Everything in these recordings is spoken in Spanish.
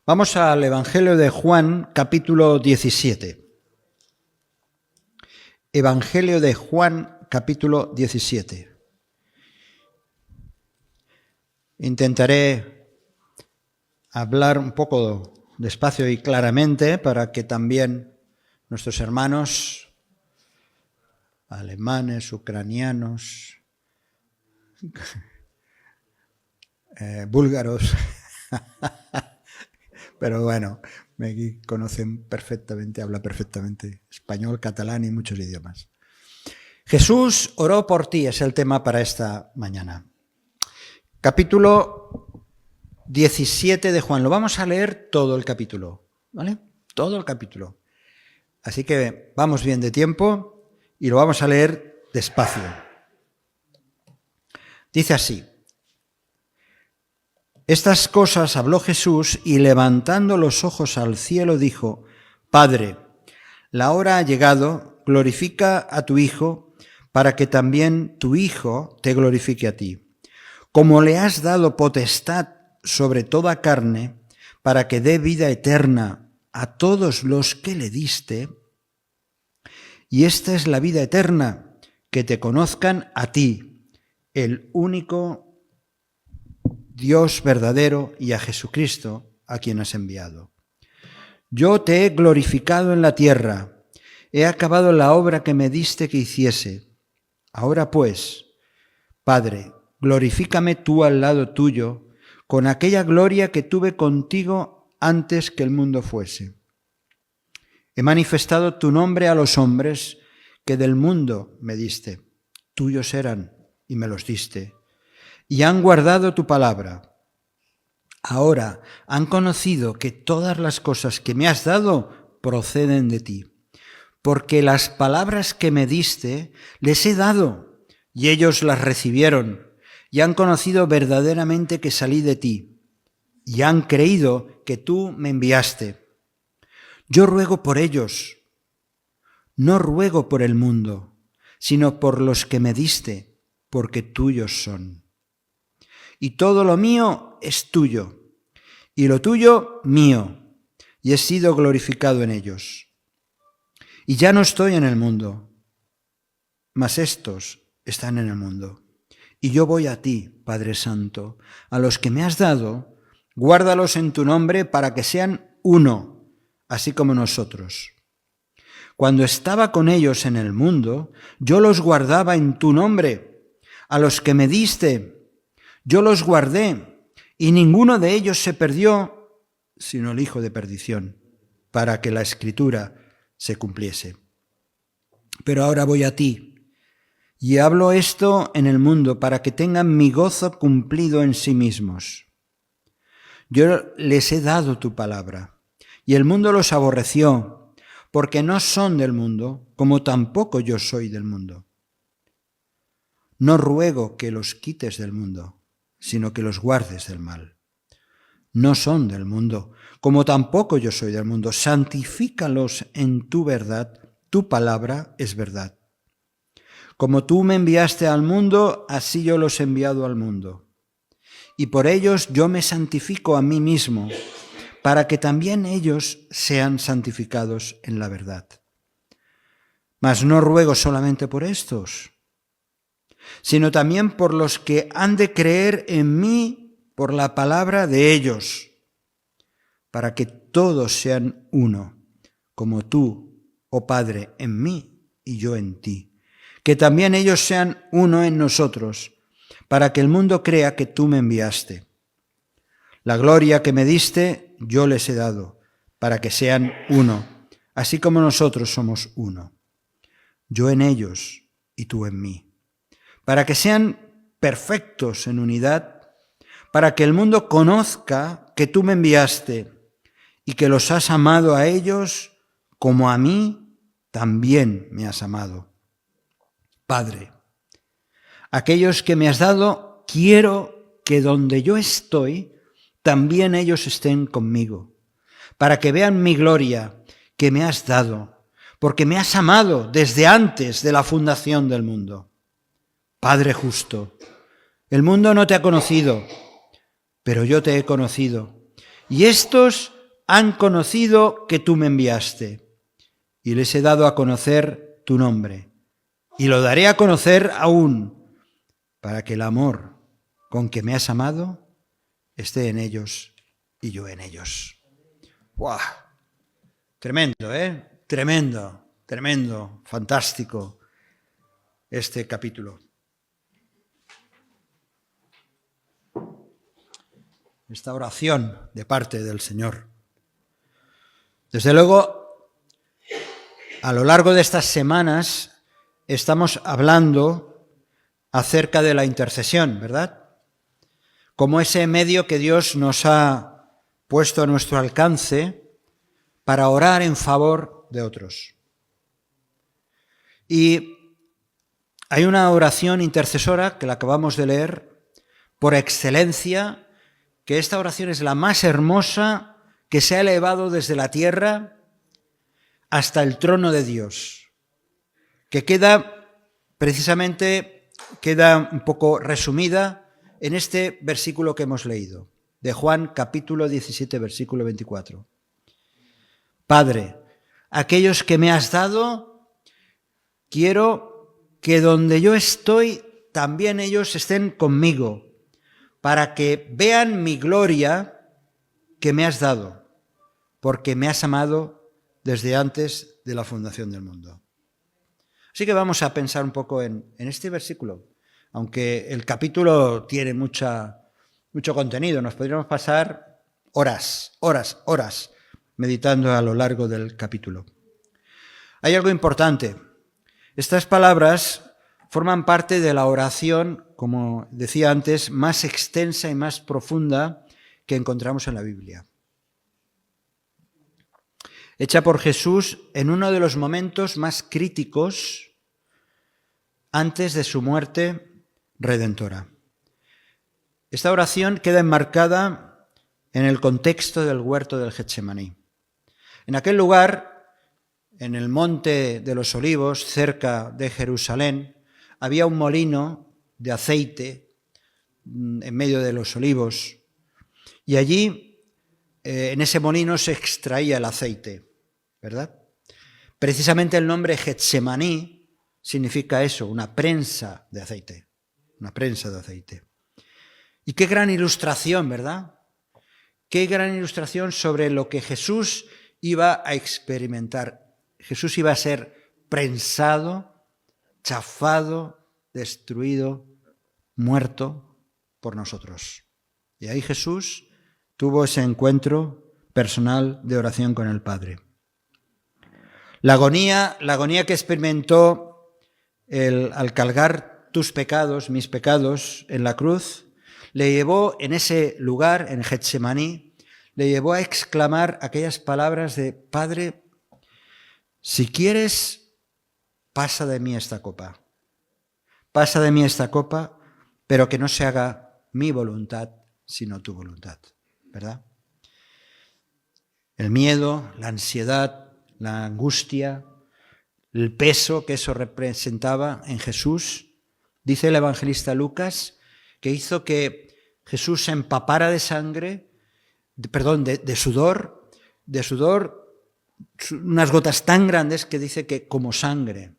Vamos al Evangelio de Juan, capítulo 17. Evangelio de Juan, capítulo 17. Intentaré hablar un poco despacio y claramente para que también nuestros hermanos alemanes, ucranianos, búlgaros, pero bueno, me conocen perfectamente, habla perfectamente español, catalán y muchos idiomas. Jesús oró por ti, es el tema para esta mañana. Capítulo 17 de Juan. Lo vamos a leer todo el capítulo, ¿vale? Todo el capítulo. Así que vamos bien de tiempo y lo vamos a leer despacio. Dice así: Estas cosas habló Jesús y levantando los ojos al cielo dijo: Padre, la hora ha llegado, glorifica a tu Hijo, para que también tu Hijo te glorifique a ti. Como le has dado potestad sobre toda carne, para que dé vida eterna a todos los que le diste, y esta es la vida eterna, que te conozcan a ti, el único Dios verdadero, y a Jesucristo, a quien has enviado. Yo te he glorificado en la tierra, he acabado la obra que me diste que hiciese. Ahora pues, Padre, glorifícame tú al lado tuyo, con aquella gloria que tuve contigo antes que el mundo fuese. He manifestado tu nombre a los hombres que del mundo me diste. Tuyos eran y me los diste, y han guardado tu palabra. Ahora han conocido que todas las cosas que me has dado proceden de ti, porque las palabras que me diste les he dado, y ellos las recibieron, y han conocido verdaderamente que salí de ti, y han creído que tú me enviaste. Yo ruego por ellos, no ruego por el mundo, sino por los que me diste, porque tuyos son. Y todo lo mío es tuyo, y lo tuyo mío, y he sido glorificado en ellos. Y ya no estoy en el mundo, mas estos están en el mundo. Y yo voy a ti, Padre Santo, a los que me has dado, guárdalos en tu nombre para que sean uno, así como nosotros. Cuando estaba con ellos en el mundo, yo los guardaba en tu nombre. A los que me diste, yo los guardé, y ninguno de ellos se perdió, sino el hijo de perdición, para que la Escritura se cumpliese. Pero ahora voy a ti, y hablo esto en el mundo para que tengan mi gozo cumplido en sí mismos. Yo les he dado tu palabra, y el mundo los aborreció, porque no son del mundo, como tampoco yo soy del mundo. No ruego que los quites del mundo, sino que los guardes del mal. No son del mundo, como tampoco yo soy del mundo. Santifícalos en tu verdad, tu palabra es verdad. Como tú me enviaste al mundo, así yo los he enviado al mundo. Y por ellos yo me santifico a mí mismo, para que también ellos sean santificados en la verdad. Mas no ruego solamente por estos, sino también por los que han de creer en mí por la palabra de ellos, para que todos sean uno, como tú, oh Padre, en mí y yo en ti. Que también ellos sean uno en nosotros, para que el mundo crea que tú me enviaste. La gloria que me diste, yo les he dado, para que sean uno, así como nosotros somos uno. Yo en ellos y tú en mí, para que sean perfectos en unidad, para que el mundo conozca que tú me enviaste y que los has amado a ellos como a mí también me has amado. Padre, aquellos que me has dado, quiero que donde yo estoy, también ellos estén conmigo, para que vean mi gloria que me has dado, porque me has amado desde antes de la fundación del mundo. Padre justo, el mundo no te ha conocido, pero yo te he conocido, y estos han conocido que tú me enviaste, y les he dado a conocer tu nombre, y lo daré a conocer aún, para que el amor con que me has amado esté en ellos y yo en ellos. ¡Buah! Tremendo, ¿eh? Tremendo, tremendo, fantástico este capítulo. Esta oración de parte del Señor. Desde luego, a lo largo de estas semanas estamos hablando acerca de la intercesión, ¿verdad? Como ese medio que Dios nos ha puesto a nuestro alcance para orar en favor de otros. Y hay una oración intercesora que la acabamos de leer por excelencia, que esta oración es la más hermosa que se ha elevado desde la tierra hasta el trono de Dios, que queda un poco resumida en este versículo que hemos leído, de Juan capítulo 17, versículo 24. Padre, aquellos que me has dado, quiero que donde yo estoy, también ellos estén conmigo, para que vean mi gloria que me has dado, porque me has amado desde antes de la fundación del mundo. Así que vamos a pensar un poco en este versículo, aunque el capítulo tiene mucho contenido, nos podríamos pasar horas meditando a lo largo del capítulo. Hay algo importante. Estas palabras forman parte de la oración, como decía antes, más extensa y más profunda que encontramos en la Biblia. Hecha por Jesús en uno de los momentos más críticos antes de su muerte redentora. Esta oración queda enmarcada en el contexto del huerto del Getsemaní. En aquel lugar, en el monte de los Olivos, cerca de Jerusalén, había un molino de aceite en medio de los olivos, y allí, en ese molino, se extraía el aceite, ¿verdad? Precisamente el nombre Getsemaní significa eso, una prensa de aceite, una prensa de aceite. Y qué gran ilustración, ¿verdad? Qué gran ilustración sobre lo que Jesús iba a experimentar. Jesús iba a ser prensado, chafado, destruido, muerto por nosotros. Y ahí Jesús tuvo ese encuentro personal de oración con el Padre. La agonía que experimentó al cargar tus pecados, mis pecados, en la cruz, le llevó en ese lugar, en Getsemaní, le llevó a exclamar aquellas palabras de: Padre, si quieres, pasa de mí esta copa. Pasa de mí esta copa, pero que no se haga mi voluntad, sino tu voluntad, ¿verdad? El miedo, la ansiedad, la angustia, el peso que eso representaba en Jesús, dice el evangelista Lucas, que hizo que Jesús se empapara de sudor, unas gotas tan grandes que dice que como sangre.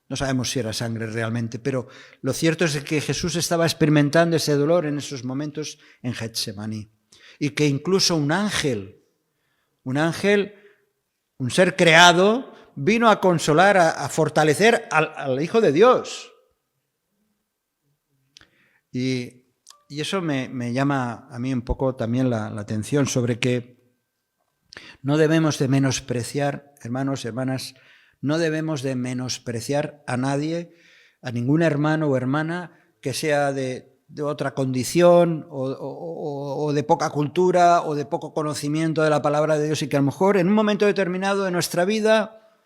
No sabemos si era sangre realmente, pero lo cierto es que Jesús estaba experimentando ese dolor en esos momentos en Getsemaní. Y que incluso un ángel, un ser creado, vino a consolar, a fortalecer al Hijo de Dios. Y eso me llama a mí un poco también la atención sobre que no debemos de menospreciar, hermanos, hermanas, no debemos de menospreciar a nadie, a ningún hermano o hermana que sea de otra condición o de poca cultura o de poco conocimiento de la palabra de Dios, y que a lo mejor en un momento determinado de nuestra vida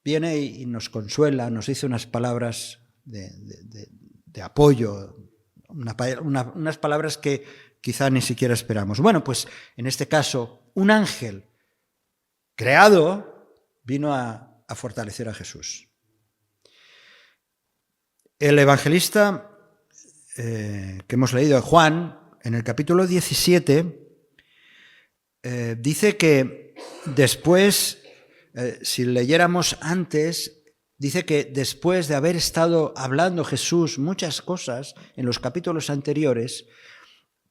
viene y nos consuela, nos dice unas palabras de apoyo, unas palabras que quizá ni siquiera esperamos. Bueno, pues en este caso, un ángel creado vino a fortalecer a Jesús. El evangelista que hemos leído, Juan, en el capítulo 17, dice que después, si leyéramos antes, dice que después de haber estado hablando Jesús muchas cosas en los capítulos anteriores,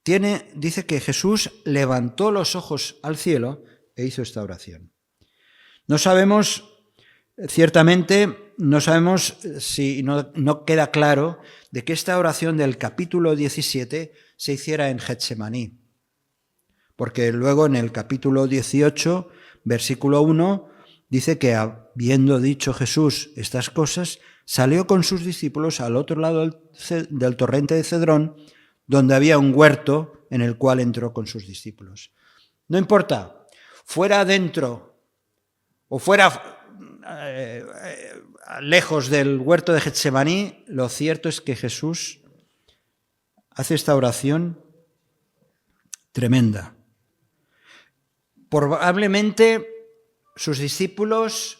dice que Jesús levantó los ojos al cielo e hizo esta oración. No sabemos, ciertamente, no sabemos si no queda claro de que esta oración del capítulo 17 se hiciera en Getsemaní. Porque luego en el capítulo 18, versículo 1, dice que habiendo dicho Jesús estas cosas, salió con sus discípulos al otro lado del torrente de Cedrón, donde había un huerto en el cual entró con sus discípulos. No importa, fuera adentro o fuera lejos del huerto de Getsemaní, lo cierto es que Jesús hace esta oración tremenda. Probablemente sus discípulos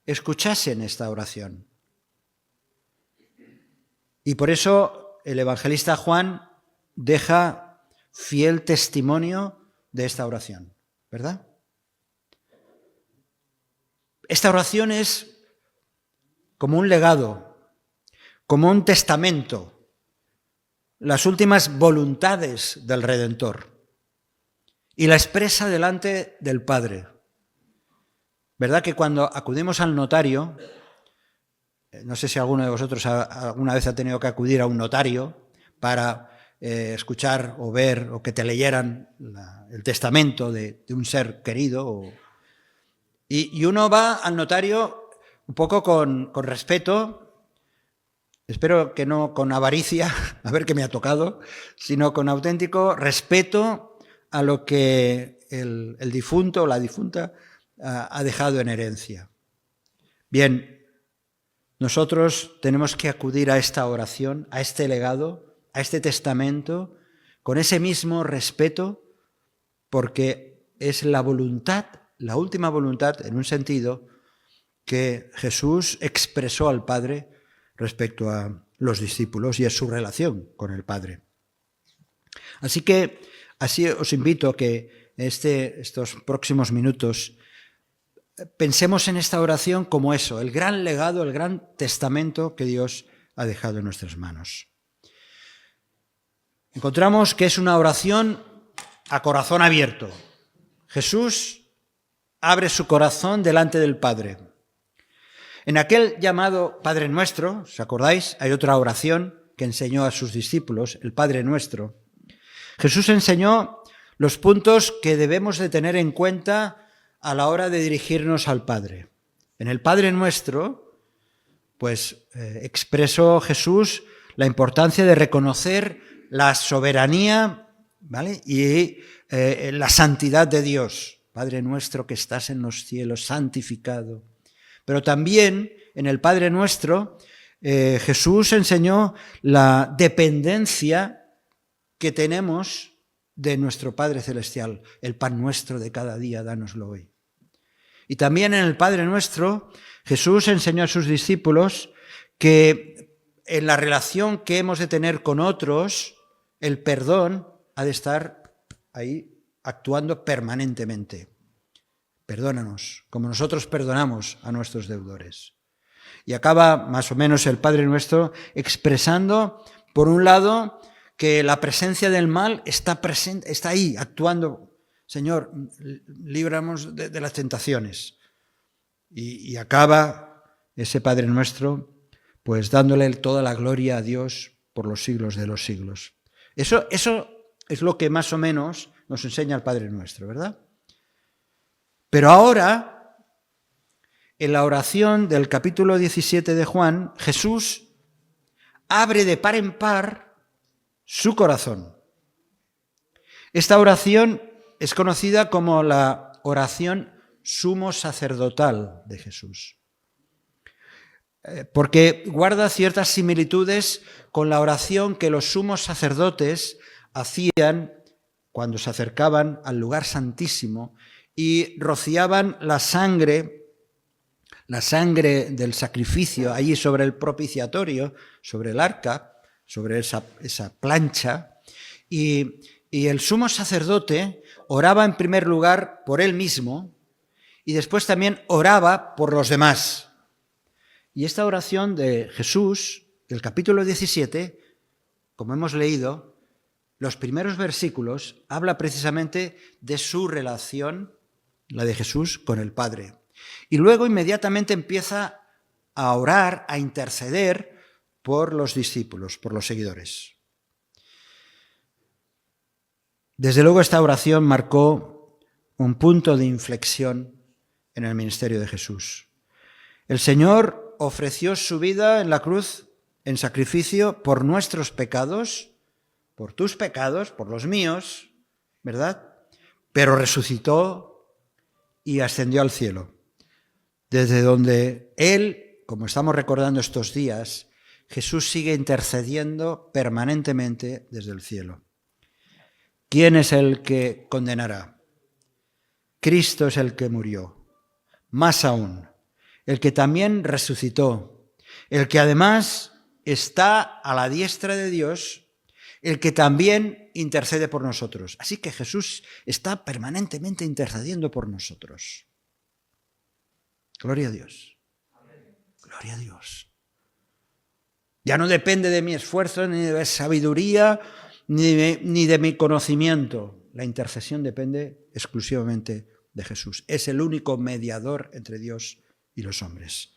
escuchasen esta oración. Y por eso el evangelista Juan deja fiel testimonio de esta oración, ¿verdad? Esta oración es como un legado, como un testamento, las últimas voluntades del Redentor. Y la expresa delante del Padre. ¿Verdad que cuando acudimos al notario, no sé si alguno de vosotros alguna vez ha tenido que acudir a un notario para escuchar o ver o que te leyeran el testamento de un ser querido? Y uno va al notario un poco con respeto, espero que no con avaricia, a ver qué me ha tocado, sino con auténtico respeto a lo que el difunto o la difunta ha dejado en herencia. Bien, nosotros tenemos que acudir a esta oración, a este legado, a este testamento, con ese mismo respeto, porque es la voluntad, la última voluntad, en un sentido, que Jesús expresó al Padre respecto a los discípulos y a su relación con el Padre. Así os invito a que estos próximos minutos pensemos en esta oración como eso, el gran legado, el gran testamento que Dios ha dejado en nuestras manos. Encontramos que es una oración a corazón abierto. Jesús abre su corazón delante del Padre. En aquel llamado Padre Nuestro, ¿os acordáis? Hay otra oración que enseñó a sus discípulos, el Padre Nuestro. Jesús enseñó los puntos que debemos de tener en cuenta a la hora de dirigirnos al Padre. En el Padre Nuestro, expresó Jesús la importancia de reconocer la soberanía, ¿vale? Y la santidad de Dios. Padre nuestro que estás en los cielos, santificado. Pero también en el Padre Nuestro, Jesús enseñó la dependencia que tenemos de nuestro Padre Celestial. El pan nuestro de cada día, dánoslo hoy. Y también en el Padre Nuestro, Jesús enseñó a sus discípulos que en la relación que hemos de tener con otros, el perdón ha de estar ahí actuando permanentemente. Perdónanos, como nosotros perdonamos a nuestros deudores. Y acaba más o menos el Padre Nuestro expresando, por un lado, que la presencia del mal está presente, está ahí, actuando. Señor, líbranos de las tentaciones. Y acaba ese Padre Nuestro, pues dándole toda la gloria a Dios por los siglos de los siglos. Eso es lo que más o menos nos enseña el Padre Nuestro, ¿verdad? Pero ahora, en la oración del capítulo 17 de Juan, Jesús abre de par en par su corazón. Esta oración es conocida como la oración sumo sacerdotal de Jesús, porque guarda ciertas similitudes con la oración que los sumos sacerdotes hacían cuando se acercaban al lugar santísimo y rociaban la sangre del sacrificio allí sobre el propiciatorio, sobre el arca, sobre esa plancha, y Y el sumo sacerdote oraba en primer lugar por él mismo y después también oraba por los demás. Y esta oración de Jesús, del capítulo 17, como hemos leído, los primeros versículos habla precisamente de su relación, la de Jesús, con el Padre. Y luego inmediatamente empieza a orar, a interceder por los discípulos, por los seguidores. Desde luego esta oración marcó un punto de inflexión en el ministerio de Jesús. El Señor ofreció su vida en la cruz en sacrificio por nuestros pecados, por tus pecados, por los míos, ¿verdad? Pero resucitó y ascendió al cielo, desde donde Él, como estamos recordando estos días, Jesús sigue intercediendo permanentemente desde el cielo. ¿Quién es el que condenará? Cristo es el que murió. Más aún, el que también resucitó, el que además está a la diestra de Dios, el que también intercede por nosotros. Así que Jesús está permanentemente intercediendo por nosotros. Gloria a Dios. Gloria a Dios. Ya no depende de mi esfuerzo, ni de sabiduría, ni de mi conocimiento. La intercesión depende exclusivamente de Jesús. Es el único mediador entre Dios y los hombres.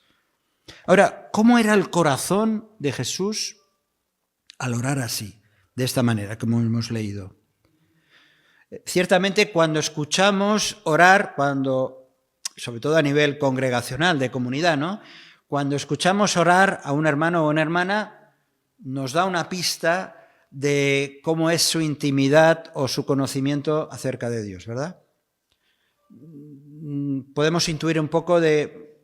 Ahora, ¿cómo era el corazón de Jesús al orar así, de esta manera, como hemos leído? Ciertamente, cuando escuchamos orar, sobre todo a nivel congregacional, de comunidad, ¿no? Cuando escuchamos orar a un hermano o una hermana, nos da una pista de cómo es su intimidad o su conocimiento acerca de Dios, ¿verdad? Podemos intuir un poco de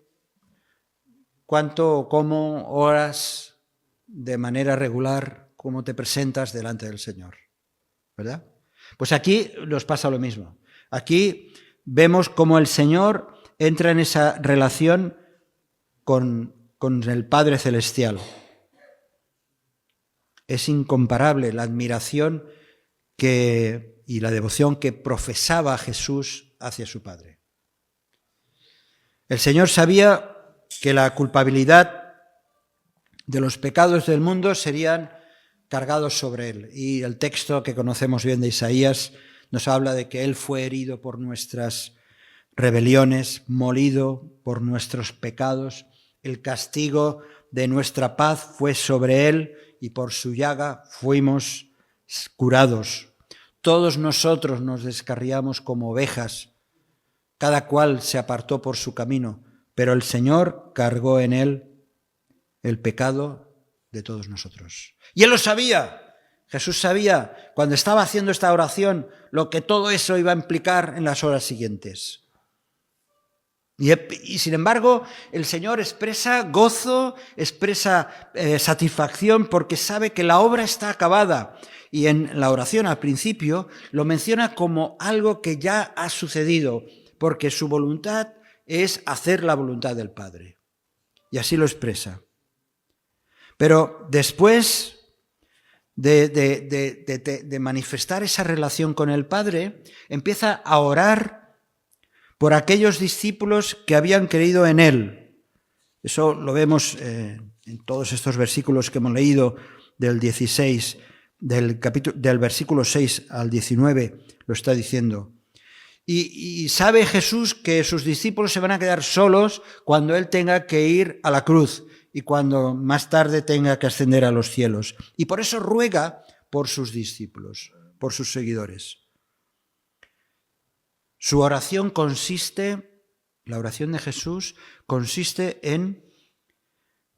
cuánto o cómo oras de manera regular, cómo te presentas delante del Señor, ¿verdad? Pues aquí nos pasa lo mismo. Aquí vemos cómo el Señor entra en esa relación con el Padre Celestial. Es incomparable la admiración y la devoción que profesaba Jesús hacia su Padre. El Señor sabía que la culpabilidad de los pecados del mundo serían cargados sobre Él. Y el texto que conocemos bien de Isaías nos habla de que Él fue herido por nuestras rebeliones, molido por nuestros pecados. El castigo de nuestra paz fue sobre Él y por su llaga fuimos curados. Todos nosotros nos descarriamos como ovejas, cada cual se apartó por su camino, pero el Señor cargó en Él el pecado de todos nosotros. Y Él lo sabía. Jesús sabía, cuando estaba haciendo esta oración, lo que todo eso iba a implicar en las horas siguientes. Y sin embargo, el Señor expresa gozo, expresa satisfacción, porque sabe que la obra está acabada. Y en la oración al principio lo menciona como algo que ya ha sucedido, porque su voluntad es hacer la voluntad del Padre. Y así lo expresa. Pero después de manifestar esa relación con el Padre, empieza a orar por aquellos discípulos que habían creído en Él. Eso lo vemos en todos estos versículos que hemos leído del 16, del versículo 6 al 19, lo está diciendo. Y sabe Jesús que sus discípulos se van a quedar solos cuando Él tenga que ir a la cruz y cuando más tarde tenga que ascender a los cielos. Y por eso ruega por sus discípulos, por sus seguidores. Su oración la oración de Jesús consiste en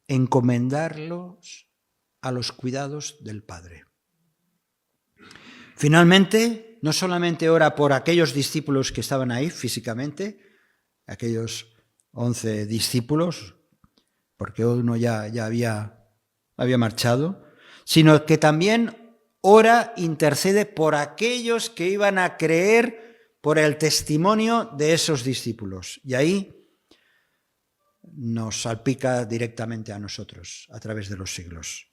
encomendarlos a los cuidados del Padre. Finalmente, no solamente ora por aquellos discípulos que estaban ahí físicamente, aquellos 11 discípulos, porque uno ya había marchado, sino que también ora, intercede por aquellos que iban a creer por el testimonio de esos discípulos. Y ahí nos salpica directamente a nosotros, a través de los siglos.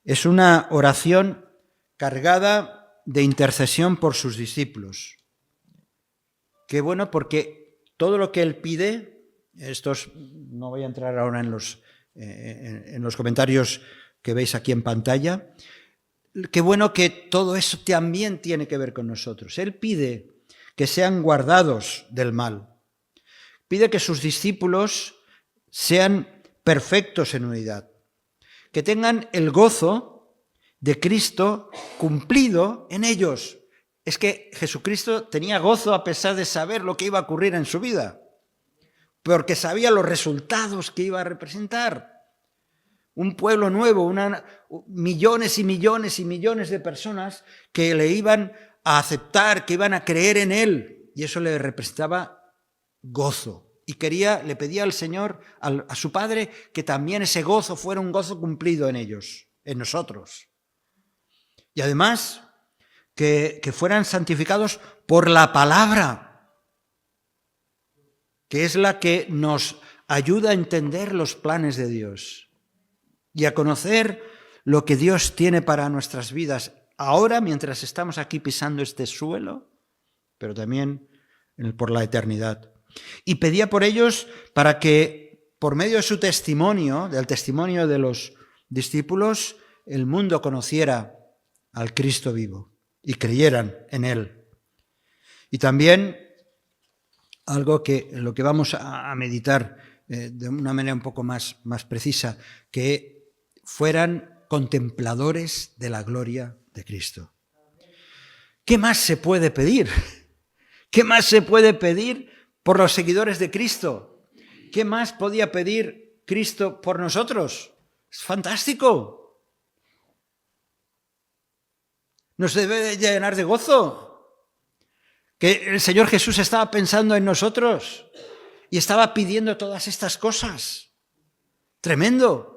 Es una oración cargada de intercesión por sus discípulos. Qué bueno, porque todo lo que él pide, no voy a entrar ahora en los comentarios que veis aquí en pantalla, qué bueno que todo eso también tiene que ver con nosotros. Él pide que sean guardados del mal. Pide que sus discípulos sean perfectos en unidad, que tengan el gozo de Cristo cumplido en ellos. Es que Jesucristo tenía gozo a pesar de saber lo que iba a ocurrir en su vida, porque sabía los resultados que iba a representar. Un pueblo nuevo, millones y millones y millones de personas que le iban a aceptar, que iban a creer en él, y eso le representaba gozo. Y le pedía al Señor, a su Padre, que también ese gozo fuera un gozo cumplido en ellos, en nosotros. Y además, que fueran santificados por la palabra, que es la que nos ayuda a entender los planes de Dios y a conocer lo que Dios tiene para nuestras vidas ahora, mientras estamos aquí pisando este suelo, pero también por la eternidad. Y pedía por ellos para que, por medio de su testimonio, del testimonio de los discípulos, el mundo conociera al Cristo vivo y creyeran en él. Y también algo en lo que vamos a meditar de una manera un poco más precisa, que fueran contempladores de la gloria de Cristo. ¿Qué más se puede pedir? ¿Qué más se puede pedir por los seguidores de Cristo? ¿Qué más podía pedir Cristo por nosotros? Es fantástico. Nos debe de llenar de gozo que el Señor Jesús estaba pensando en nosotros y estaba pidiendo todas estas cosas. Tremendo.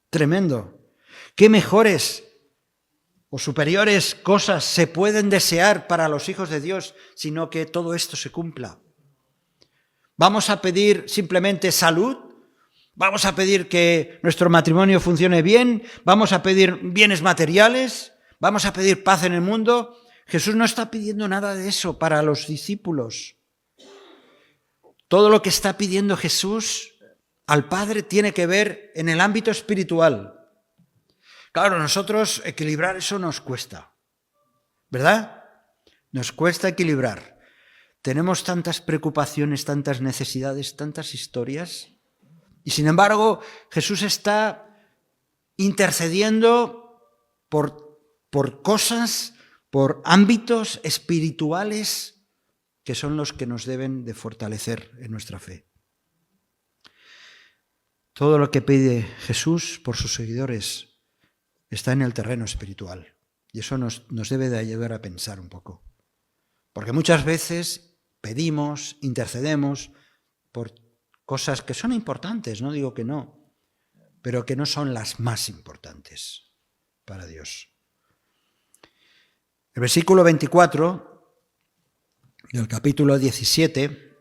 Tremendo. ¿Qué mejores o superiores cosas se pueden desear para los hijos de Dios sino que todo esto se cumpla? ¿Vamos a pedir simplemente salud? ¿Vamos a pedir que nuestro matrimonio funcione bien? ¿Vamos a pedir bienes materiales? ¿Vamos a pedir paz en el mundo? Jesús no está pidiendo nada de eso para los discípulos. Todo lo que está pidiendo Jesús al Padre tiene que ver en el ámbito espiritual. Claro, nosotros equilibrar eso nos cuesta, ¿verdad? Nos cuesta equilibrar. Tenemos tantas preocupaciones, tantas necesidades, tantas historias, y sin embargo Jesús está intercediendo por cosas, por ámbitos espirituales que son los que nos deben de fortalecer en nuestra fe. Todo lo que pide Jesús por sus seguidores está en el terreno espiritual. Y eso nos debe de ayudar a pensar un poco. Porque muchas veces pedimos, intercedemos por cosas que son importantes, no digo que no, pero que no son las más importantes para Dios. El versículo 24 del capítulo 17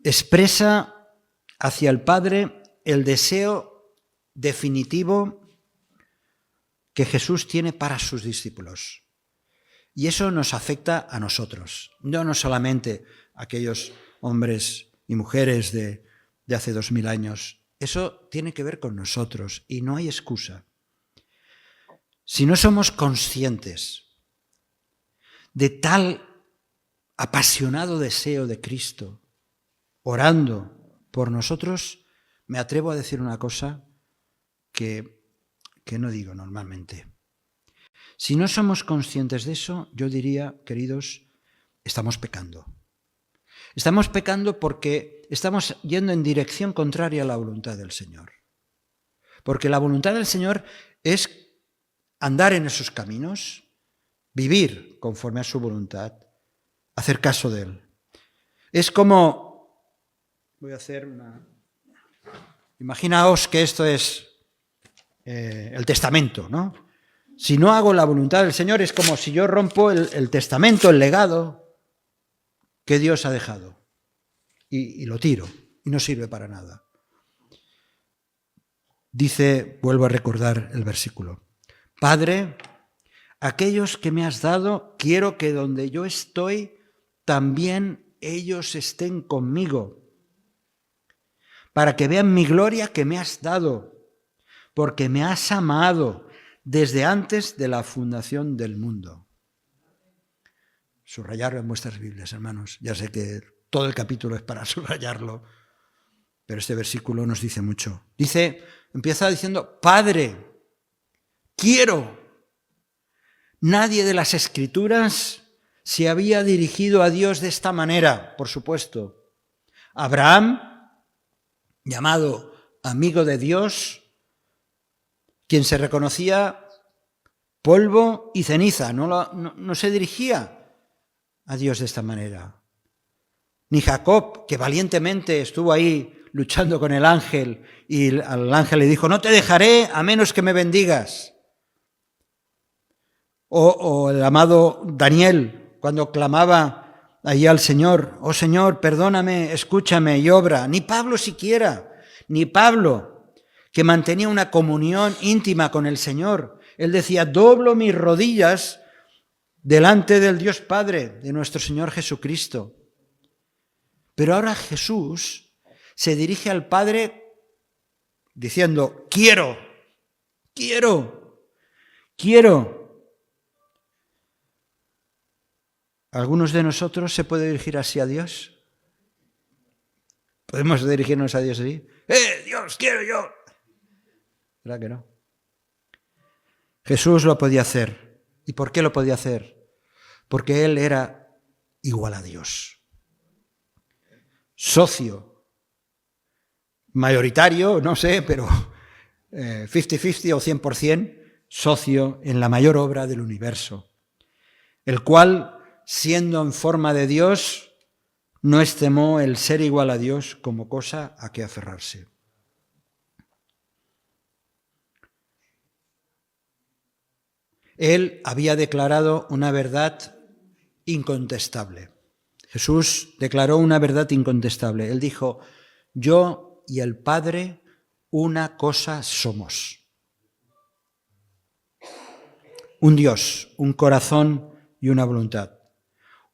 expresa hacia el Padre el deseo definitivo que Jesús tiene para sus discípulos. Y eso nos afecta a nosotros, no solamente a aquellos hombres y mujeres de hace 2000 años. Eso tiene que ver con nosotros y no hay excusa. Si no somos conscientes de tal apasionado deseo de Cristo, orando por nosotros, me atrevo a decir una cosa que no digo normalmente. Si no somos conscientes de eso, yo diría, queridos, estamos pecando. Estamos pecando porque estamos yendo en dirección contraria a la voluntad del Señor. Porque la voluntad del Señor es andar en esos caminos, vivir conforme a su voluntad, hacer caso de Él. Es como, voy a hacer una... Imaginaos que esto es el testamento, ¿no? Si no hago la voluntad del Señor es como si yo rompo el testamento, el legado que Dios ha dejado y lo tiro y no sirve para nada. Dice, vuelvo a recordar el versículo, Padre, aquellos que me has dado, quiero que donde yo estoy, también ellos estén conmigo, para que vean mi gloria que me has dado, porque me has amado desde antes de la fundación del mundo. Subrayarlo en vuestras Biblias, hermanos. Ya sé que todo el capítulo es para subrayarlo, pero este versículo nos dice mucho. Empieza diciendo, Padre, quiero. Nadie de las Escrituras se había dirigido a Dios de esta manera, por supuesto. Abraham, llamado amigo de Dios, quien se reconocía polvo y ceniza, no se dirigía a Dios de esta manera. Ni Jacob, que valientemente estuvo ahí luchando con el ángel y al ángel le dijo, no te dejaré a menos que me bendigas. O el amado Daniel, cuando clamaba allí al Señor, oh Señor, perdóname, escúchame y obra. Ni Pablo siquiera, ni Pablo, que mantenía una comunión íntima con el Señor. Él decía, doblo mis rodillas delante del Dios Padre, de nuestro Señor Jesucristo. Pero ahora Jesús se dirige al Padre diciendo, quiero. ¿Algunos de nosotros se puede dirigir así a Dios? ¿Podemos dirigirnos a Dios así? Dios, quiero yo! ¿Verdad que no? Jesús lo podía hacer. ¿Y por qué lo podía hacer? Porque Él era igual a Dios. Socio, mayoritario, no sé, pero 50-50 o 100% socio en la mayor obra del universo, el cual, siendo en forma de Dios, no estimó el ser igual a Dios como cosa a que aferrarse. Él había declarado una verdad incontestable. Jesús declaró una verdad incontestable. Él dijo, yo y el Padre una cosa somos. Un Dios, un corazón y una voluntad.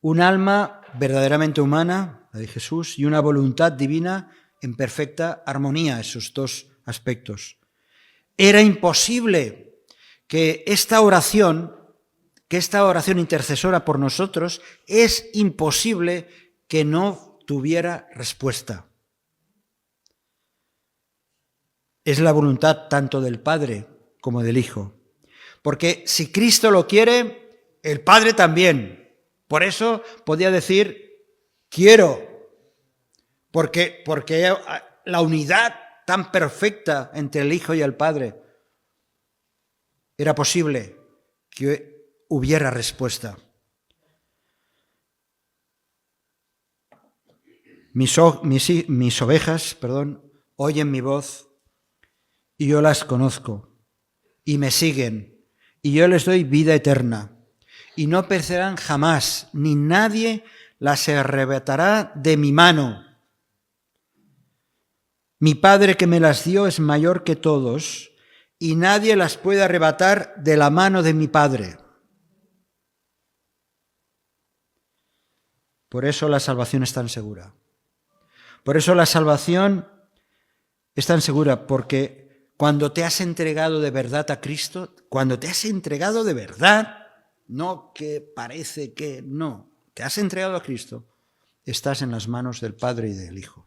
Un alma verdaderamente humana, la de Jesús, y una voluntad divina en perfecta armonía, esos dos aspectos. Era imposible que esta oración intercesora por nosotros, es imposible que no tuviera respuesta. Es la voluntad tanto del Padre como del Hijo. Porque si Cristo lo quiere, el Padre también. Por eso podía decir, quiero. Porque la unidad tan perfecta entre el Hijo y el Padre era posible que hubiera respuesta. Mis ovejas, oyen mi voz y yo las conozco y me siguen y yo les doy vida eterna y no perecerán jamás, ni nadie las arrebatará de mi mano. Mi Padre que me las dio es mayor que todos y nadie las puede arrebatar de la mano de mi Padre. Por eso la salvación es tan segura. Por eso la salvación es tan segura, porque cuando te has entregado de verdad a Cristo, cuando te has entregado de verdad, no que parece que no, te has entregado a Cristo, estás en las manos del Padre y del Hijo.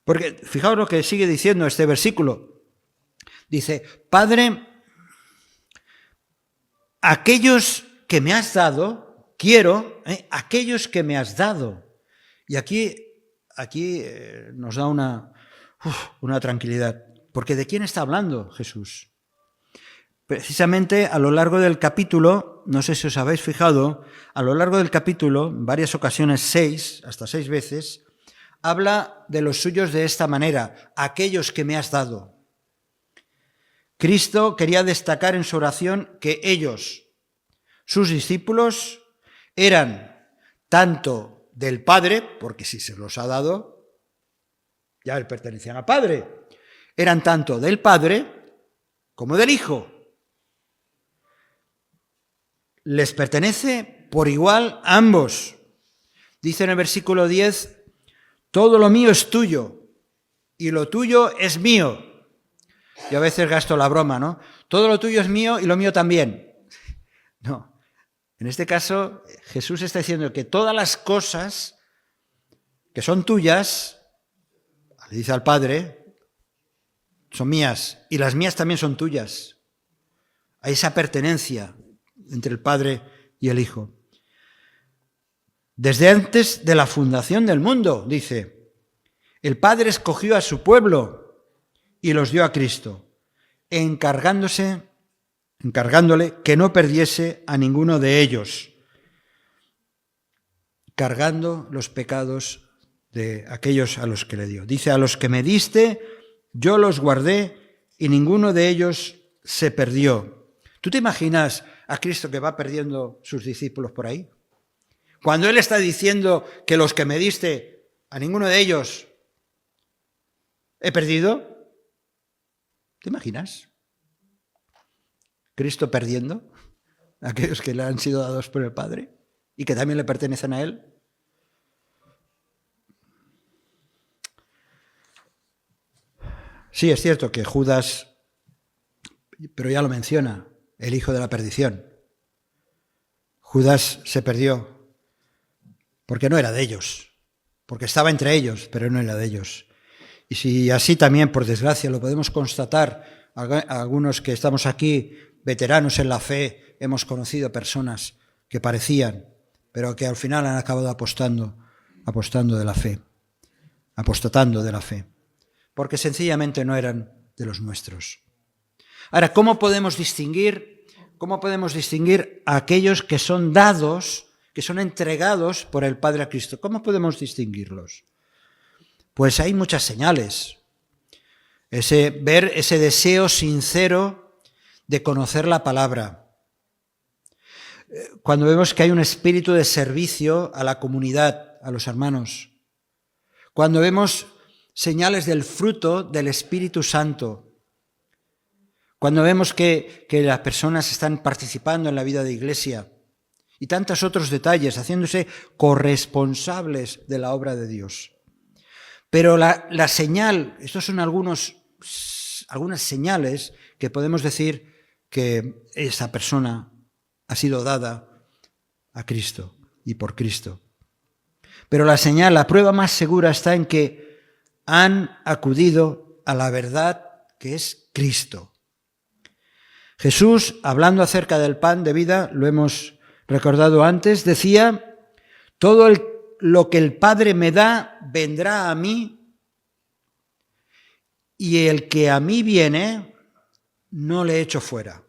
Porque fijaos lo que sigue diciendo este versículo. Dice, Padre, aquellos que me has dado, quiero, aquellos que me has dado. Y aquí nos da una tranquilidad. Porque ¿de quién está hablando Jesús? Precisamente a lo largo del capítulo, no sé si os habéis fijado, a lo largo del capítulo, en varias ocasiones, hasta 6 veces, habla de los suyos de esta manera, aquellos que me has dado. Cristo quería destacar en su oración que ellos, sus discípulos, eran tanto del Padre, porque si se los ha dado, ya le pertenecían al Padre, eran tanto del Padre como del Hijo. les pertenece por igual a ambos. Dice en el versículo 10, todo lo mío es tuyo y lo tuyo es mío. Yo a veces gasto la broma, ¿no? Todo lo tuyo es mío y lo mío también. No. En este caso, Jesús está diciendo que todas las cosas que son tuyas, le dice al Padre, son mías y las mías también son tuyas. Hay esa pertenencia entre el Padre y el Hijo. Desde antes de la fundación del mundo, dice, el Padre escogió a su pueblo y los dio a Cristo, encargándole que no perdiese a ninguno de ellos, cargando los pecados de aquellos a los que le dio. Dice, a los que me diste, yo los guardé y ninguno de ellos se perdió. ¿Tú te imaginas a Cristo que va perdiendo sus discípulos por ahí? Cuando Él está diciendo que los que me diste, a ninguno de ellos he perdido. ¿Te imaginas? Cristo perdiendo a aquellos que le han sido dados por el Padre y que también le pertenecen a Él. Sí, es cierto que Judas, pero ya lo menciona, el hijo de la perdición. Judas se perdió porque no era de ellos, porque estaba entre ellos, pero no era de ellos. Y si así también, por desgracia, lo podemos constatar, algunos que estamos aquí, veteranos en la fe, hemos conocido personas que parecían, pero que al final han acabado apostando de la fe, apostatando de la fe, porque sencillamente no eran de los nuestros. Ahora, ¿cómo podemos distinguir a aquellos que son dados, que son entregados por el Padre a Cristo? ¿Cómo podemos distinguirlos? Pues hay muchas señales. Ver ese deseo sincero de conocer la palabra. Cuando vemos que hay un espíritu de servicio a la comunidad, a los hermanos. Cuando vemos señales del fruto del Espíritu Santo. Cuando vemos que las personas están participando en la vida de iglesia. Y tantos otros detalles, haciéndose corresponsables de la obra de Dios. Pero la señal, estos son algunas señales que podemos decir que esa persona ha sido dada a Cristo y por Cristo. Pero la señal, la prueba más segura está en que han acudido a la verdad que es Cristo. Jesús, hablando acerca del pan de vida, lo hemos recordado antes, decía, todo lo que el Padre me da vendrá a mí, y el que a mí viene no le echo fuera.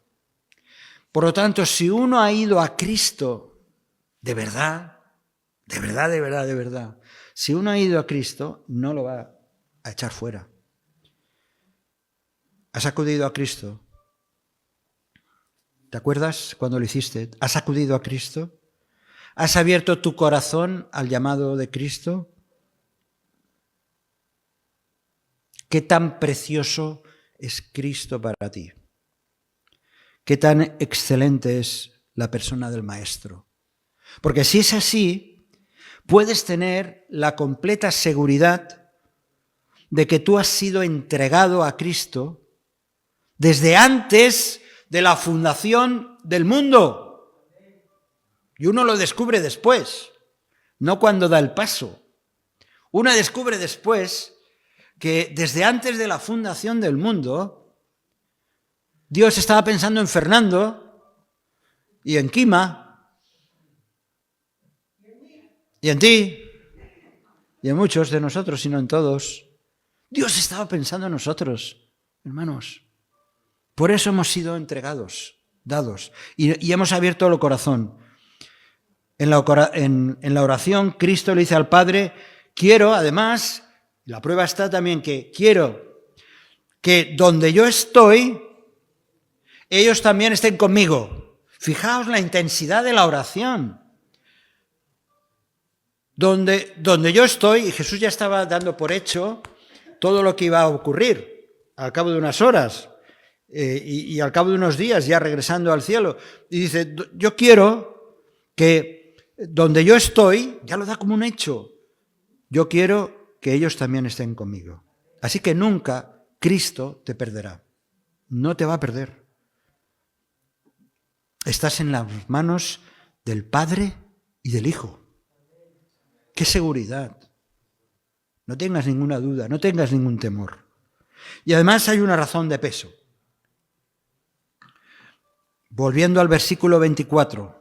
Por lo tanto, si uno ha ido a Cristo de verdad, si uno ha ido a Cristo, no lo va a echar fuera. ¿Has acudido a Cristo? ¿Te acuerdas cuando lo hiciste? ¿Has acudido a Cristo? ¿Has abierto tu corazón al llamado de Cristo? ¿Qué tan precioso es Cristo para ti? ¿Qué tan excelente es la persona del Maestro? Porque si es así, puedes tener la completa seguridad de que tú has sido entregado a Cristo desde antes de la fundación del mundo. Y uno lo descubre después, no cuando da el paso. Uno descubre después que desde antes de la fundación del mundo, Dios estaba pensando en Fernando y en Kima y en ti y en muchos de nosotros, sino en todos. Dios estaba pensando en nosotros, hermanos. Por eso hemos sido entregados, dados, y hemos abierto el corazón. En la oración, Cristo le dice al Padre, quiero, además, la prueba está también que quiero que donde yo estoy, ellos también estén conmigo. Fijaos la intensidad de la oración. Donde yo estoy, y Jesús ya estaba dando por hecho todo lo que iba a ocurrir al cabo de unas horas. y al cabo de unos días ya regresando al cielo, y dice, yo quiero que donde yo estoy, ya lo da como un hecho, yo quiero que ellos también estén conmigo. Así que nunca Cristo te perderá, no te va a perder. Estás en las manos del Padre y del Hijo. ¡Qué seguridad! No tengas ninguna duda, no tengas ningún temor. Y además hay una razón de peso. Volviendo al versículo 24.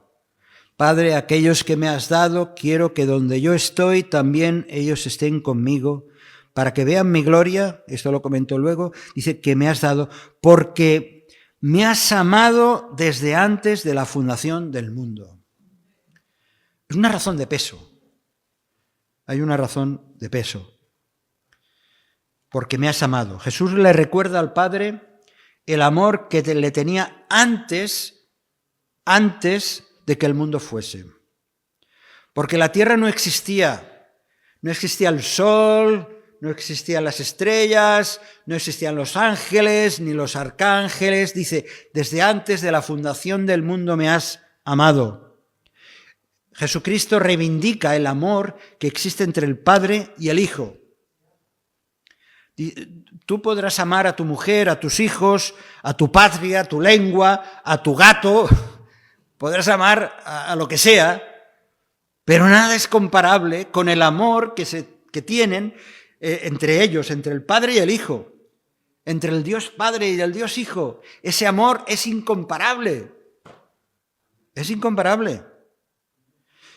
Padre, aquellos que me has dado, quiero que donde yo estoy también ellos estén conmigo, para que vean mi gloria, esto lo comentó luego, dice que me has dado, porque me has amado desde antes de la fundación del mundo. Es una razón de peso. Hay una razón de peso. Porque me has amado. Jesús le recuerda al Padre el amor que le tenía antes de que el mundo fuese. Porque la tierra no existía el sol, no existían las estrellas, no existían los ángeles ni los arcángeles. Dice, desde antes de la fundación del mundo me has amado. Jesucristo reivindica el amor que existe entre el Padre y el Hijo. Tú podrás amar a tu mujer, a tus hijos, a tu patria, a tu lengua, a tu gato, podrás amar a lo que sea, pero nada es comparable con el amor que tienen entre ellos, entre el Padre y el Hijo, entre el Dios Padre y el Dios Hijo. Ese amor es incomparable, es incomparable.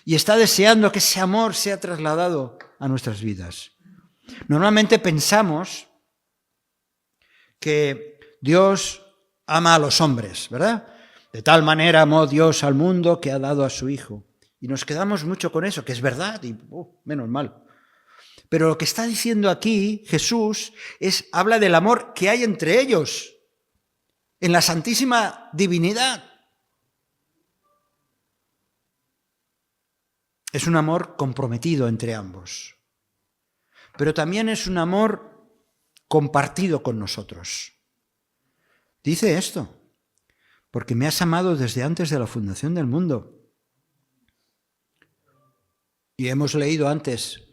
Y está deseando que ese amor sea trasladado a nuestras vidas. Normalmente pensamos que Dios ama a los hombres, ¿verdad? De tal manera amó Dios al mundo que ha dado a su Hijo. Y nos quedamos mucho con eso, que es verdad, y menos mal. Pero lo que está diciendo aquí Jesús habla del amor que hay entre ellos, en la santísima divinidad. Es un amor comprometido entre ambos. Pero también es un amor compartido con nosotros. Dice esto, porque me has amado desde antes de la fundación del mundo. Y hemos leído antes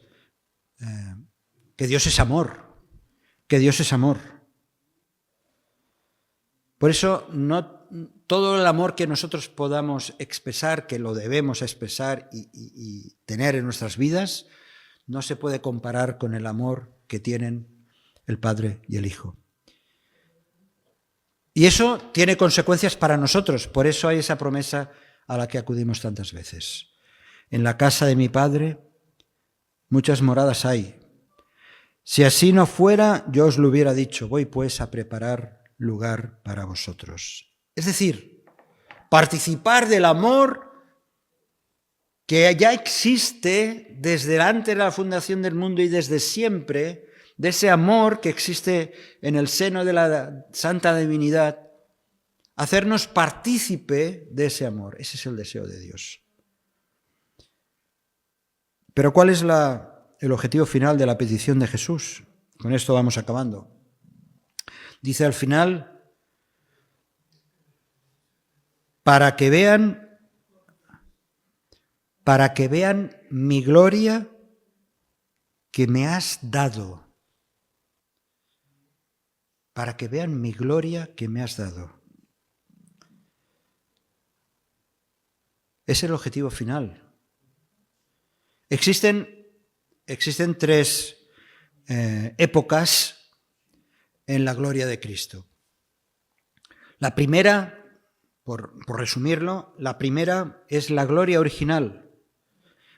que Dios es amor, que Dios es amor. Por eso no todo el amor que nosotros podamos expresar, que lo debemos expresar y tener en nuestras vidas, no se puede comparar con el amor que tienen el Padre y el Hijo. Y eso tiene consecuencias para nosotros, por eso hay esa promesa a la que acudimos tantas veces. En la casa de mi Padre muchas moradas hay. Si así no fuera, yo os lo hubiera dicho, voy pues a preparar lugar para vosotros. Es decir, participar del amor que ya existe desde antes de la fundación del mundo y desde siempre, de ese amor que existe en el seno de la Santa Divinidad, hacernos partícipe de ese amor. Ese es el deseo de Dios. Pero ¿cuál es el objetivo final de la petición de Jesús? Con esto vamos acabando. Dice al final, para que vean mi gloria que me has dado. Para que vean mi gloria que me has dado. Es el objetivo final. Existen tres épocas en la gloria de Cristo. La primera, por resumirlo, la primera es la gloria original.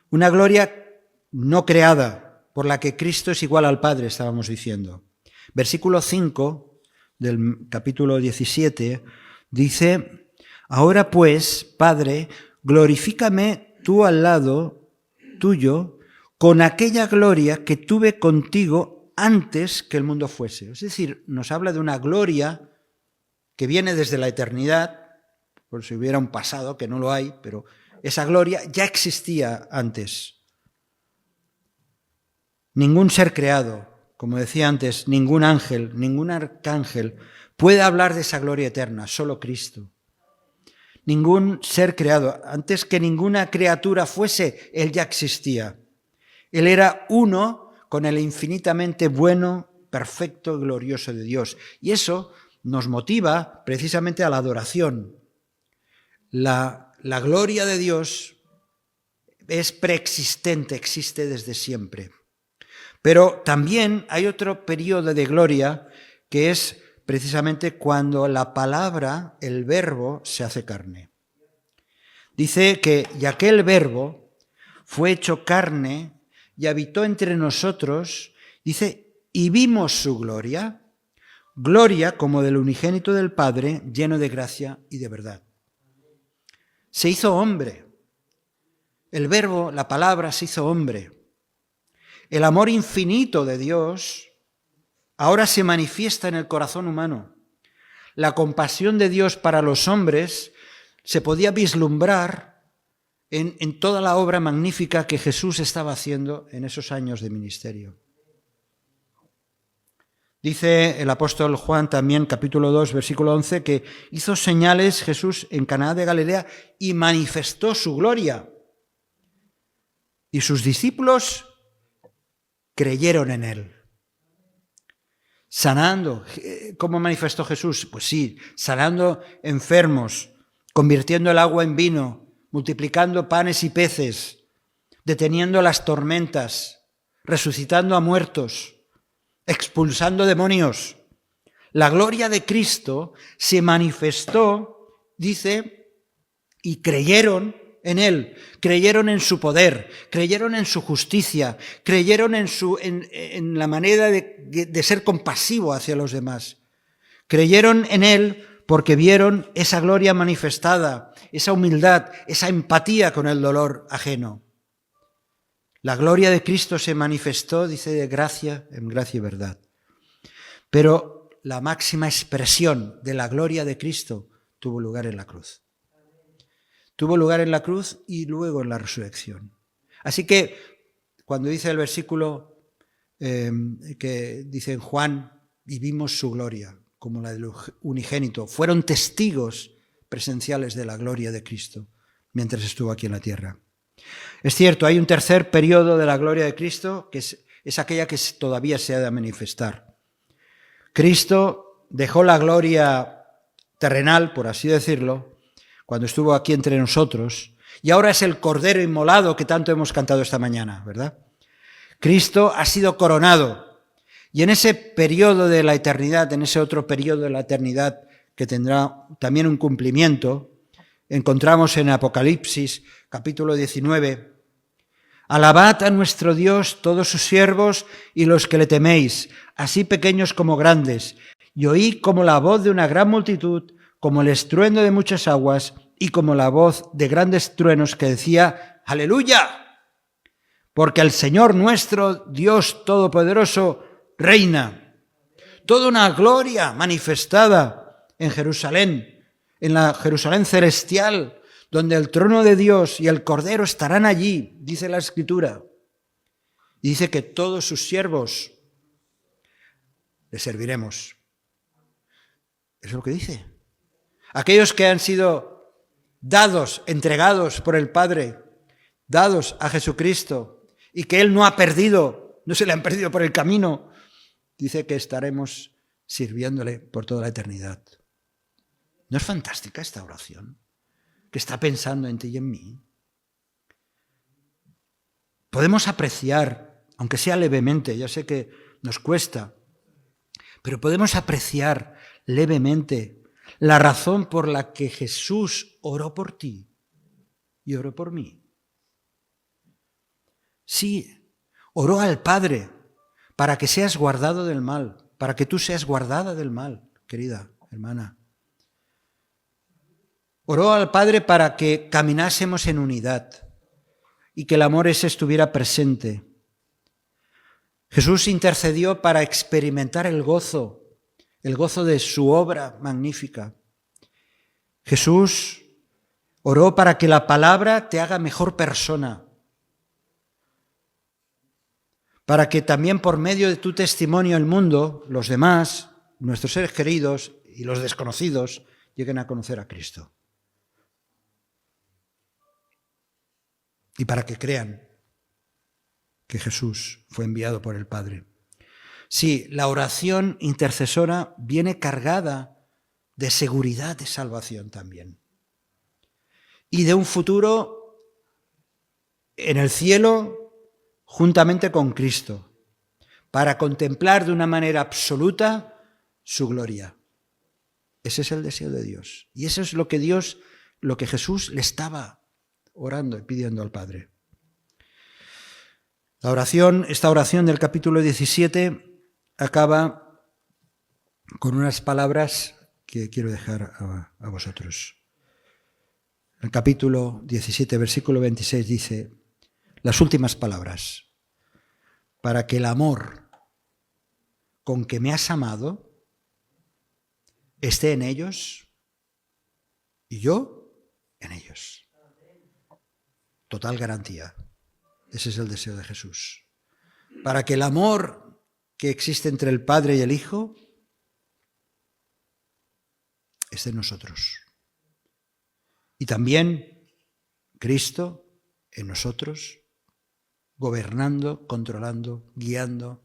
Una gloria no creada, por la que Cristo es igual al Padre, estábamos diciendo. Versículo 5 del capítulo 17 dice, ahora pues, Padre, glorifícame tú al lado tuyo con aquella gloria que tuve contigo antes que el mundo fuese. Es decir, nos habla de una gloria que viene desde la eternidad, por si hubiera un pasado, que no lo hay, pero esa gloria ya existía antes. Ningún ser creado, como decía antes, ningún ángel, ningún arcángel puede hablar de esa gloria eterna, solo Cristo. Ningún ser creado, antes que ninguna criatura fuese, Él ya existía. Él era uno con el infinitamente bueno, perfecto y glorioso de Dios. Y eso nos motiva precisamente a la adoración. La gloria de Dios es preexistente, existe desde siempre. Pero también hay otro periodo de gloria que es precisamente cuando la palabra, el verbo, se hace carne. Dice que y aquel verbo fue hecho carne y habitó entre nosotros, dice, y vimos su gloria, gloria como del unigénito del Padre, lleno de gracia y de verdad. Se hizo hombre. El verbo, la palabra, se hizo hombre. El amor infinito de Dios ahora se manifiesta en el corazón humano. La compasión de Dios para los hombres se podía vislumbrar en toda la obra magnífica que Jesús estaba haciendo en esos años de ministerio. Dice el apóstol Juan también, capítulo 2, versículo 11, que hizo señales Jesús en Caná de Galilea y manifestó su gloria. Y sus discípulos creyeron en él. Sanando, ¿cómo manifestó Jesús? Pues sí, sanando enfermos, convirtiendo el agua en vino, multiplicando panes y peces, deteniendo las tormentas, resucitando a muertos, expulsando demonios. La gloria de Cristo se manifestó, dice, y creyeron en él, creyeron en su poder, creyeron en su justicia, creyeron en la manera de ser compasivo hacia los demás. Creyeron en él porque vieron esa gloria manifestada, esa humildad, esa empatía con el dolor ajeno. La gloria de Cristo se manifestó, dice, de gracia en gracia y verdad. Pero la máxima expresión de la gloria de Cristo tuvo lugar en la cruz. Tuvo lugar en la cruz y luego en la resurrección. Así que cuando dice el versículo que dice en Juan, y vimos su gloria, como la del unigénito, fueron testigos presenciales de la gloria de Cristo mientras estuvo aquí en la tierra. Es cierto, hay un tercer periodo de la gloria de Cristo, que es aquella que todavía se ha de manifestar. Cristo dejó la gloria terrenal, por así decirlo, cuando estuvo aquí entre nosotros, y ahora es el Cordero inmolado que tanto hemos cantado esta mañana, ¿verdad? Cristo ha sido coronado, y en ese periodo de la eternidad, en ese otro periodo de la eternidad que tendrá también un cumplimiento, encontramos en Apocalipsis, capítulo 19, alabad a nuestro Dios todos sus siervos y los que le teméis, así pequeños como grandes, y oí como la voz de una gran multitud, como el estruendo de muchas aguas y como la voz de grandes truenos que decía, ¡Aleluya! Porque el Señor nuestro, Dios Todopoderoso, reina. Toda una gloria manifestada en Jerusalén, en la Jerusalén celestial, donde el trono de Dios y el Cordero estarán allí, dice la Escritura. Y dice que todos sus siervos le serviremos. Eso es lo que dice. Aquellos que han sido dados, entregados por el Padre, dados a Jesucristo, y que Él no ha perdido, no se le han perdido por el camino, dice que estaremos sirviéndole por toda la eternidad. ¿No es fantástica esta oración? Que está pensando en ti y en mí. Podemos apreciar, aunque sea levemente, ya sé que nos cuesta, pero podemos apreciar levemente la razón por la que Jesús oró por ti y oró por mí. Sí, oró al Padre para que seas guardado del mal, para que tú seas guardada del mal, querida hermana. Oró al Padre para que caminásemos en unidad y que el amor ese estuviera presente. Jesús intercedió para experimentar el gozo de su obra magnífica. Jesús oró para que la palabra te haga mejor persona, para que también por medio de tu testimonio el mundo, los demás, nuestros seres queridos y los desconocidos lleguen a conocer a Cristo. Y para que crean que Jesús fue enviado por el Padre. Sí, la oración intercesora viene cargada de seguridad de salvación también. Y de un futuro en el cielo juntamente con Cristo, para contemplar de una manera absoluta su gloria. Ese es el deseo de Dios. Y eso es lo que Jesús le estaba orando y pidiendo al Padre. Esta oración del capítulo 17 acaba con unas palabras que quiero dejar a vosotros. El capítulo 17, versículo 26 dice las últimas palabras: para que el amor con que me has amado esté en ellos y yo en ellos. Total garantía. Ese es el deseo de Jesús. Para que el amor que existe entre el Padre y el Hijo esté en nosotros. Y también Cristo en nosotros, gobernando, controlando, guiando,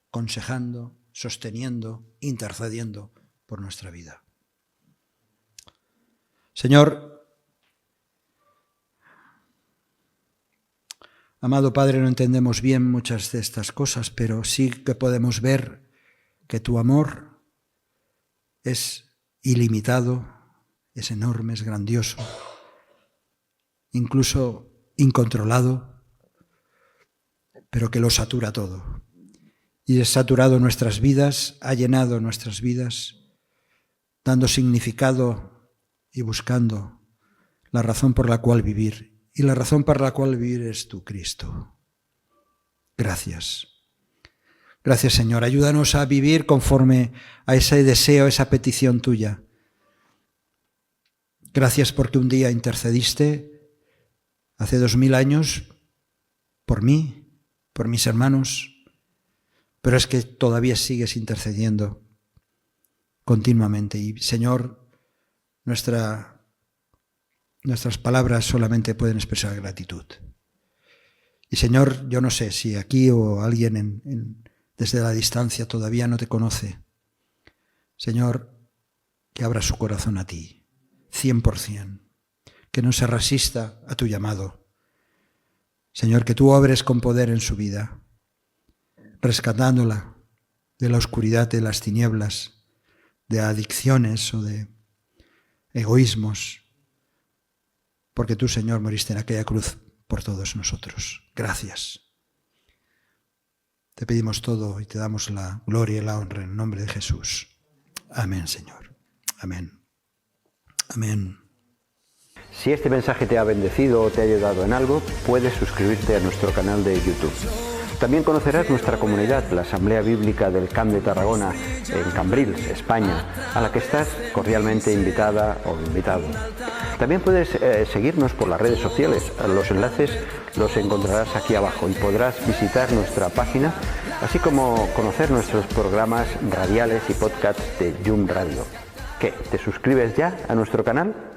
aconsejando, sosteniendo, intercediendo por nuestra vida. Señor, amado Padre, no entendemos bien muchas de estas cosas, pero sí que podemos ver que tu amor es ilimitado, es enorme, es grandioso, incluso incontrolado, pero que lo satura todo. Y es saturado nuestras vidas, ha llenado nuestras vidas, dando significado y buscando la razón por la cual vivir. Y la razón por la cual vivir es tú, Cristo. Gracias. Gracias, Señor. Ayúdanos a vivir conforme a ese deseo, esa petición tuya. Gracias porque un día intercediste hace 2000 años por mí, por mis hermanos, pero es que todavía sigues intercediendo continuamente. Y, Señor, nuestras palabras solamente pueden expresar gratitud. Y, Señor, yo no sé si aquí o alguien desde la distancia todavía no te conoce. Señor, que abra su corazón a ti, 100%, que no se resista a tu llamado. Señor, que tú obres con poder en su vida, rescatándola de la oscuridad, de las tinieblas, de adicciones o de egoísmos, porque tú, Señor, moriste en aquella cruz por todos nosotros. Gracias. Te pedimos todo y te damos la gloria y la honra en el nombre de Jesús. Amén, Señor. Amén. Amén. Si este mensaje te ha bendecido o te ha ayudado en algo, puedes suscribirte a nuestro canal de YouTube. También conocerás nuestra comunidad, la Asamblea Bíblica del Camp de Tarragona, en Cambrils, España, a la que estás cordialmente invitada o invitado. También puedes seguirnos por las redes sociales. Los enlaces los encontrarás aquí abajo y podrás visitar nuestra página, así como conocer nuestros programas radiales y podcasts de Yum Radio. ¿Qué? ¿Te suscribes ya a nuestro canal?